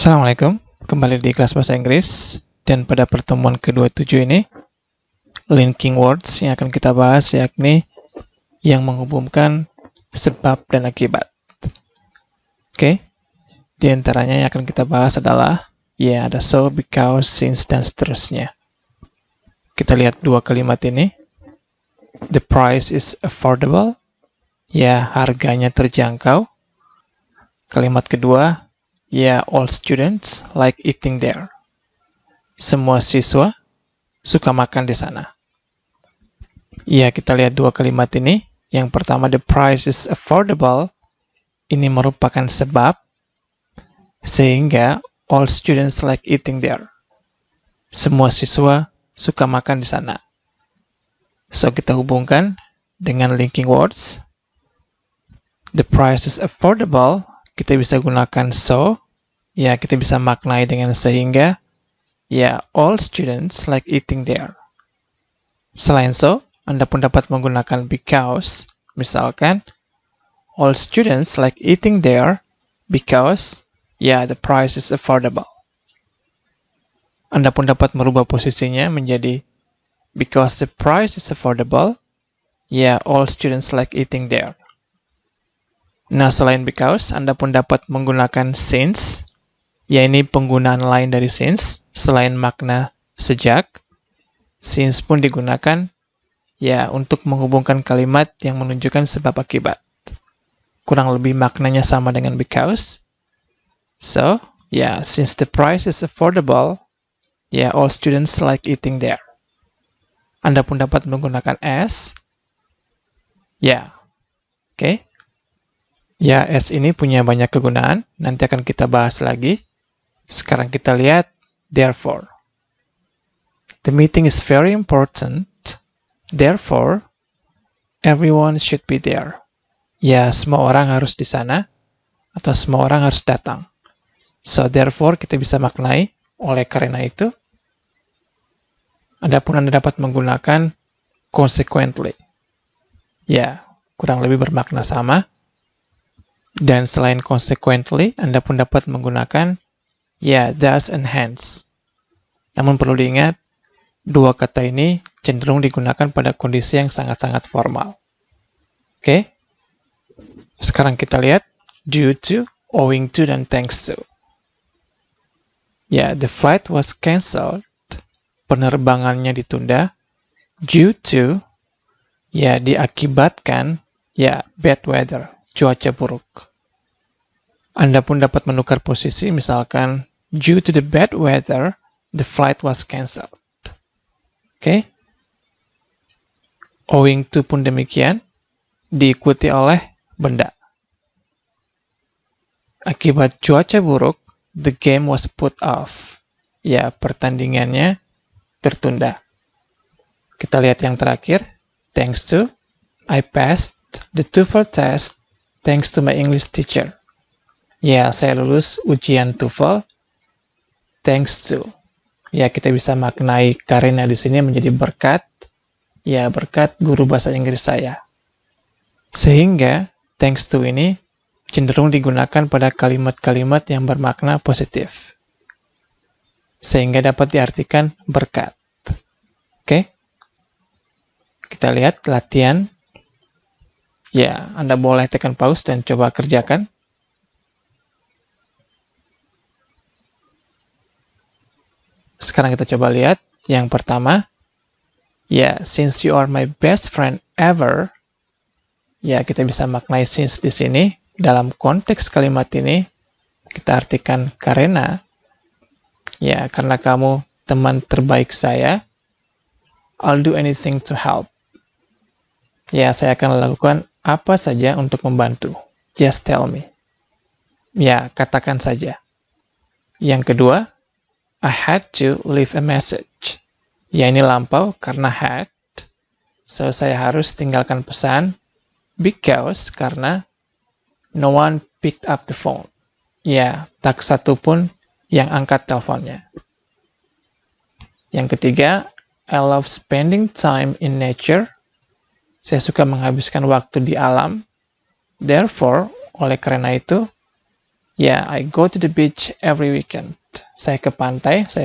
Assalamualaikum, kembali di kelas bahasa Inggris, dan pada pertemuan ke-27 ini, linking words yang akan kita bahas yakni yang menghubungkan sebab dan akibat. Oke, di antaranya yang akan kita bahas adalah ada so, because, since, dan seterusnya. Kita lihat dua kalimat ini. The price is affordable, harganya terjangkau. Kalimat kedua, all students like eating there. Semua siswa suka makan di sana. Kita lihat dua kalimat ini. Yang pertama, the price is affordable. Ini merupakan sebab sehingga all students like eating there. Semua siswa suka makan di sana. So, kita hubungkan dengan linking words. The price is affordable. Kita bisa gunakan so, kita bisa maknai dengan sehingga, all students like eating there. Selain so, Anda pun dapat menggunakan because, misalkan, all students like eating there because, the price is affordable. Anda pun dapat merubah posisinya menjadi because the price is affordable, all students like eating there. Nah, selain because, Anda pun dapat menggunakan since, ini penggunaan lain dari since, selain makna sejak. Since pun digunakan, untuk menghubungkan kalimat yang menunjukkan sebab akibat. Kurang lebih maknanya sama dengan because. So, since the price is affordable, all students like eating there. Anda pun dapat menggunakan as. Oke. As ini punya banyak kegunaan, nanti akan kita bahas lagi. Sekarang kita lihat therefore. The meeting is very important, therefore everyone should be there. Semua orang harus di sana, atau semua orang harus datang. So, therefore kita bisa maknai oleh karena itu. Adapun Anda dapat menggunakan consequently. Kurang lebih bermakna sama. Dan selain consequently, Anda pun dapat menggunakan thus and hence. Namun perlu diingat, dua kata ini cenderung digunakan pada kondisi yang sangat-sangat formal. Oke? Sekarang kita lihat due to, owing to, dan thanks to. The flight was cancelled. Penerbangannya ditunda. Due to, diakibatkan, bad weather. Cuaca buruk. Anda pun dapat menukar posisi, misalkan, due to the bad weather, the flight was cancelled. Oke? Owing to pun demikian, diikuti oleh benda. Akibat cuaca buruk, the game was put off. Pertandingannya tertunda. Kita lihat yang terakhir, thanks to, I passed the TOEFL test thanks to my English teacher. Saya lulus ujian TOEFL thanks to. Kita bisa maknai karena di sini menjadi berkat. Berkat guru bahasa Inggris saya. Sehingga thanks to ini cenderung digunakan pada kalimat-kalimat yang bermakna positif. Sehingga dapat diartikan berkat. Oke? Kita lihat latihan. Anda boleh tekan pause dan coba kerjakan. Sekarang kita coba lihat. Yang pertama, since you are my best friend ever. Kita bisa maknai since di sini. Dalam konteks kalimat ini, kita artikan karena. Karena kamu teman terbaik saya. I'll do anything to help. Saya akan lakukan apa saja untuk membantu. Just tell me. Katakan saja. Yang kedua, I had to leave a message. Ini lampau karena had. So, saya harus tinggalkan pesan. Because, karena no one picked up the phone. Tak satu pun yang angkat teleponnya. Yang ketiga, I love spending time in nature. Saya suka menghabiskan waktu di alam. Therefore, oleh karena itu, Ya, I go to the beach every weekend. Saya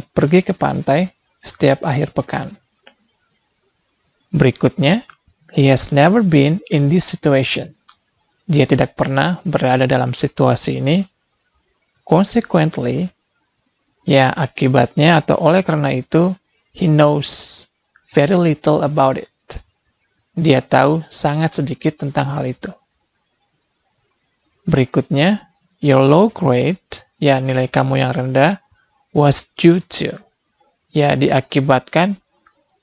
pergi ke pantai setiap akhir pekan. Berikutnya, he has never been in this situation. Dia tidak pernah berada dalam situasi ini. Consequently, ya akibatnya atau oleh karena itu, he knows very little about it. Dia tahu sangat sedikit tentang hal itu. Berikutnya, your low grade, ya nilai kamu yang rendah, was due to, ya diakibatkan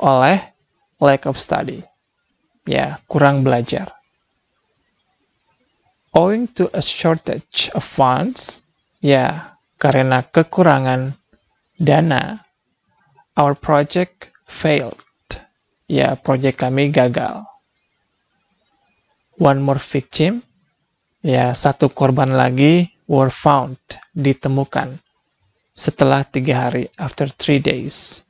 oleh lack of study, ya kurang belajar. Owing to a shortage of funds, ya karena kekurangan dana, our project failed, ya proyek kami gagal. One more victim, ya satu korban lagi were found, ditemukan setelah 3 hari, after 3 days.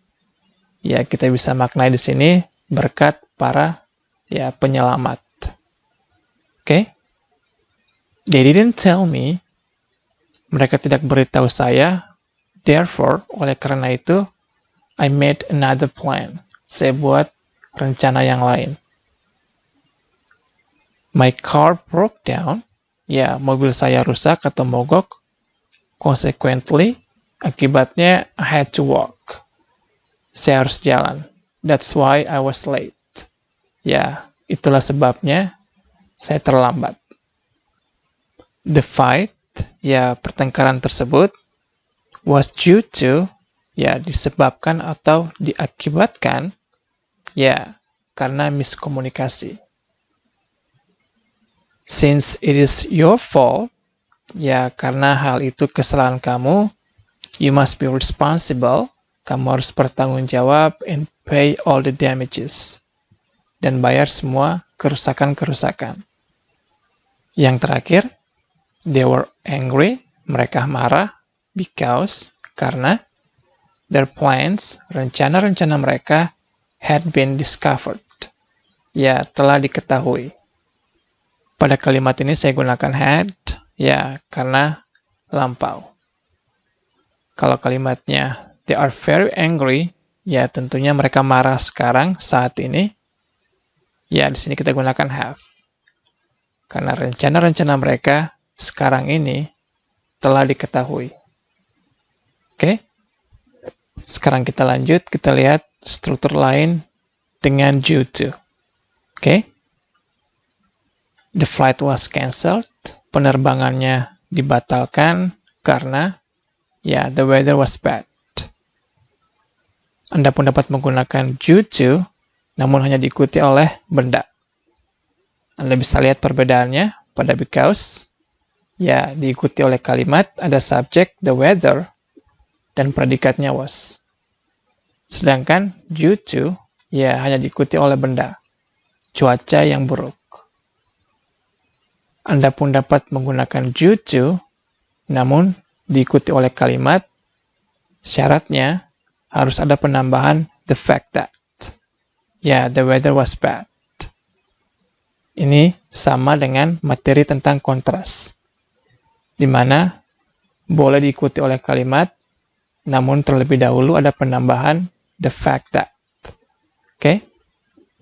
Ya kita bisa maknai di sini berkat para ya penyelamat. Oke? They didn't tell me, mereka tidak beritahu saya, therefore, oleh karena itu, I made another plan. Saya buat rencana yang lain. My car broke down, ya mobil saya rusak atau mogok. Consequently, akibatnya I had to walk. Saya harus jalan. That's why I was late. Ya, itulah sebabnya saya terlambat. The fight, ya pertengkaran tersebut, was due to, ya disebabkan atau diakibatkan, ya karena miskomunikasi. Since it is your fault, ya karena hal itu kesalahan kamu, you must be responsible, kamu harus bertanggung jawab and pay all the damages, dan bayar semua kerusakan-kerusakan. Yang terakhir, they were angry, mereka marah, because, karena, their plans, rencana-rencana mereka, had been discovered, ya telah diketahui. Pada kalimat ini saya gunakan had, ya karena lampau. Kalau kalimatnya they are very angry, ya tentunya mereka marah sekarang, saat ini. Ya di sini kita gunakan have. Karena rencana-rencana mereka sekarang ini telah diketahui. Oke? Sekarang kita lanjut, kita lihat struktur lain dengan due to. Oke? The flight was cancelled, penerbangannya dibatalkan karena ya the weather was bad. Anda pun dapat menggunakan due to, namun hanya diikuti oleh benda. Anda bisa lihat perbedaannya pada because, ya diikuti oleh kalimat, ada subject, the weather, dan predikatnya was. Sedangkan due to, ya hanya diikuti oleh benda, cuaca yang buruk. Anda pun dapat menggunakan due to, namun diikuti oleh kalimat, syaratnya harus ada penambahan the fact that. Ya, the weather was bad. Ini sama dengan materi tentang kontras, di mana boleh diikuti oleh kalimat, namun terlebih dahulu ada penambahan the fact that. Oke?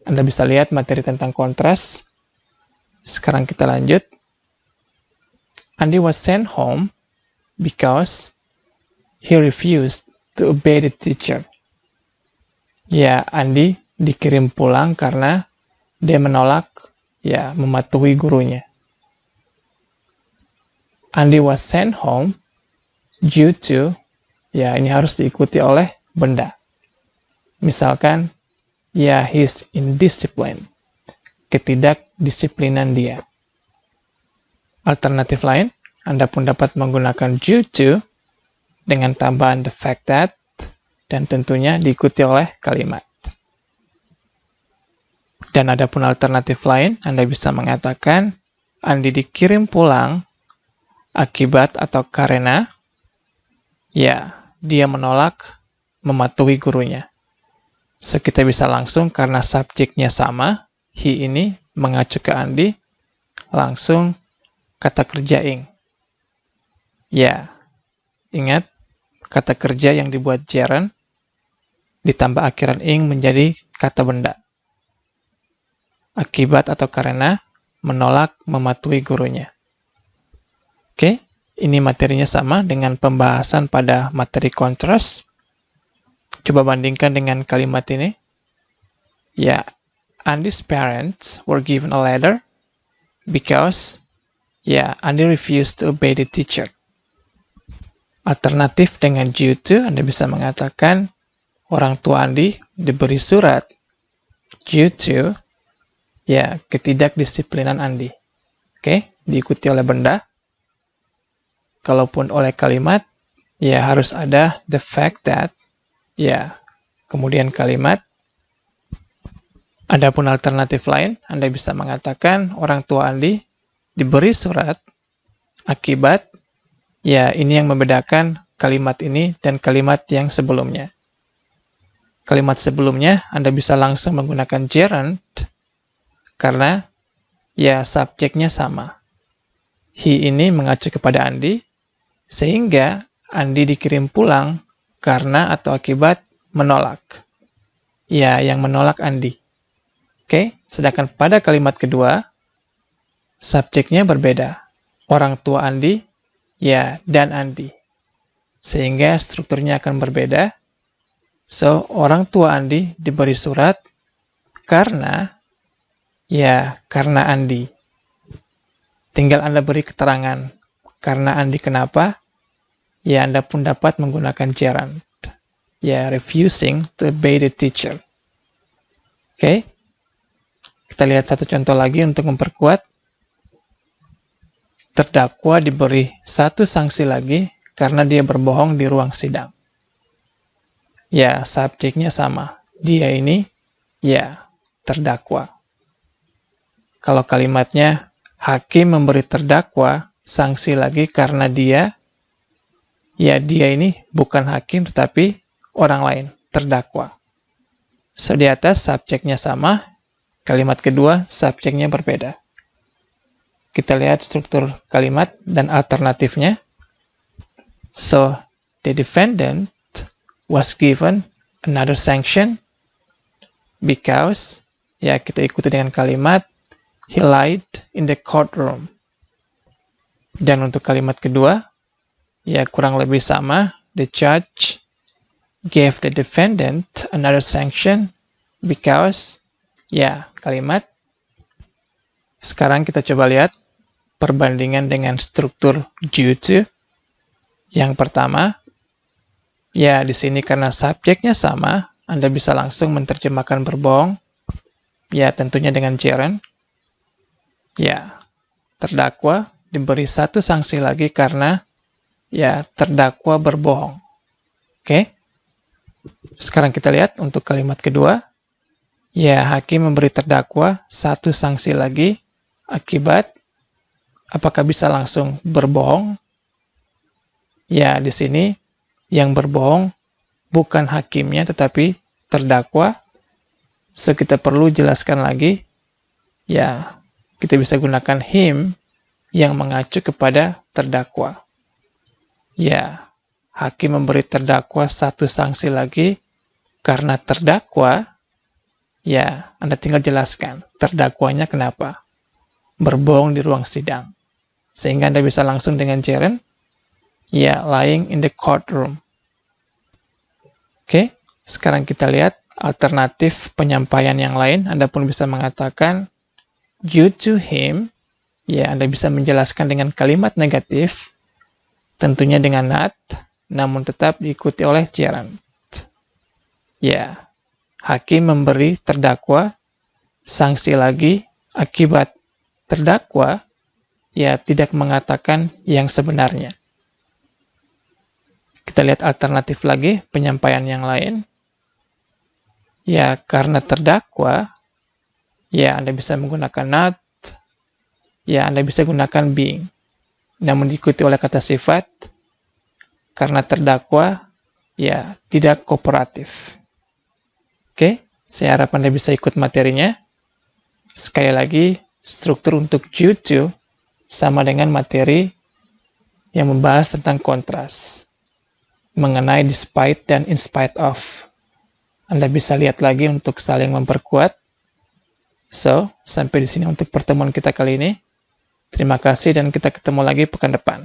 Anda bisa lihat materi tentang kontras. Sekarang kita lanjut. Andy was sent home because he refused to obey the teacher. Ya, Andy dikirim pulang karena dia menolak ya mematuhi gurunya. Andy was sent home due to, ya ini harus diikuti oleh benda. Misalkan, ya he's indisciplined, ketidakdisiplinan dia. Alternatif lain, Anda pun dapat menggunakan due to dengan tambahan the fact that dan tentunya diikuti oleh kalimat. Dan ada pun alternatif lain, Anda bisa mengatakan Andi dikirim pulang akibat atau karena ya dia menolak mematuhi gurunya. So kita bisa langsung karena subjeknya sama, he ini mengacu ke Andi, langsung kata kerja ing. Ya, ingat kata kerja yang dibuat gerund ditambah akhiran ing menjadi kata benda. Akibat atau karena menolak mematuhi gurunya. Oke, ini materinya sama dengan pembahasan pada materi kontras. Coba bandingkan dengan kalimat ini. Ya, Andy's parents were given a letter because Andy refused to obey the teacher. Alternatif dengan due to, Anda bisa mengatakan orang tua Andi diberi surat due to ketidakdisiplinan Andi. Oke, diikuti oleh benda. Kalaupun oleh kalimat, harus ada the fact that, kemudian kalimat. Adapun alternatif lain, Anda bisa mengatakan orang tua Andi diberi surat akibat, ini yang membedakan kalimat ini dan kalimat yang sebelumnya. Kalimat sebelumnya Anda bisa langsung menggunakan gerund karena subjeknya sama. He ini mengacu kepada Andi sehingga Andi dikirim pulang karena atau akibat menolak. Yang menolak Andi. Oke, sedangkan pada kalimat kedua subjeknya berbeda. Orang tua Andi dan Andi. Sehingga strukturnya akan berbeda. So, orang tua Andi diberi surat karena Andi. Tinggal Anda beri keterangan karena Andi kenapa, Anda pun dapat menggunakan gerund. Refusing to obey the teacher. Oke. Kita lihat satu contoh lagi untuk memperkuat. Terdakwa diberi satu sanksi lagi karena dia berbohong di ruang sidang. Subjeknya sama. Dia ini, terdakwa. Kalau kalimatnya, hakim memberi terdakwa sanksi lagi karena dia ini bukan hakim tetapi orang lain, terdakwa. So, di atas subjeknya sama, kalimat kedua subjeknya berbeda. Kita lihat struktur kalimat dan alternatifnya. So, the defendant was given another sanction because, kita ikuti dengan kalimat, he lied in the courtroom. Dan untuk kalimat kedua, kurang lebih sama, the judge gave the defendant another sanction because, kalimat. Sekarang kita coba lihat perbandingan dengan struktur due to. Yang pertama, di sini karena subjeknya sama, Anda bisa langsung menerjemahkan berbohong. Tentunya dengan gerund. Terdakwa diberi satu sanksi lagi karena terdakwa berbohong. Oke. Sekarang kita lihat untuk kalimat kedua. Hakim memberi terdakwa satu sanksi lagi akibat. Apakah bisa langsung berbohong? Di sini yang berbohong bukan hakimnya tetapi terdakwa. So, kita perlu jelaskan lagi. Kita bisa gunakan him yang mengacu kepada terdakwa. Hakim memberi terdakwa satu sanksi lagi karena terdakwa. Anda tinggal jelaskan terdakwanya kenapa. Berbohong di ruang sidang. Sehingga Anda bisa langsung dengan gerund. Lying in the courtroom. Oke, sekarang kita lihat alternatif penyampaian yang lain. Anda pun bisa mengatakan due to him. Anda bisa menjelaskan dengan kalimat negatif. Tentunya dengan not, namun tetap diikuti oleh gerund. Hakim memberi terdakwa sanksi lagi akibat terdakwa tidak mengatakan yang sebenarnya. Kita lihat alternatif lagi penyampaian yang lain. Karena terdakwa, Anda bisa menggunakan not, Anda bisa gunakan being. Namun diikuti oleh kata sifat, karena terdakwa, tidak kooperatif. Oke, saya harap Anda bisa ikut materinya. Sekali lagi, struktur untuk due to sama dengan materi yang membahas tentang kontras, mengenai despite dan in spite of. Anda bisa lihat lagi untuk saling memperkuat. So, sampai di sini untuk pertemuan kita kali ini. Terima kasih dan kita ketemu lagi pekan depan.